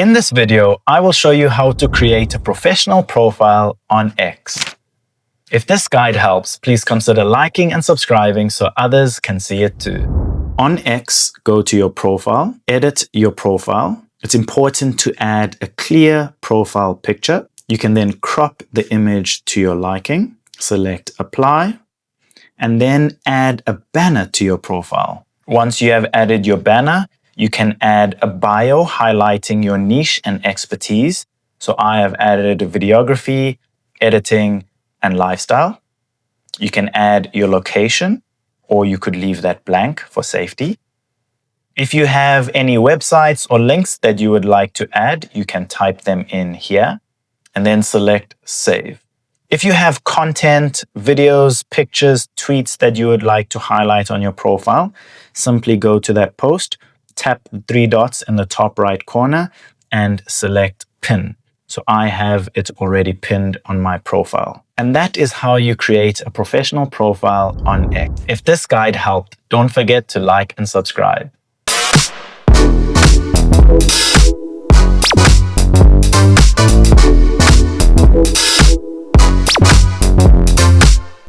In this video, I will show you how to create a professional profile on X. If this guide helps, please consider liking and subscribing so others can see it too. On X, go to your profile, edit your profile. It's important to add a clear profile picture. You can then crop the image to your liking, select apply, and then add a banner to your profile. Once you have added your banner, you can add a bio highlighting your niche and expertise. So I have added videography, editing, and lifestyle. You can add your location, or you could leave that blank for safety. If you have any websites or links that you would like to add, you can type them in here and then select save. If you have content, videos, pictures, tweets that you would like to highlight on your profile, simply go to that post, tap the three dots in the top right corner and select pin. So I have it already pinned on my profile. And that is how you create a professional profile on X. If this guide helped, don't forget to like and subscribe.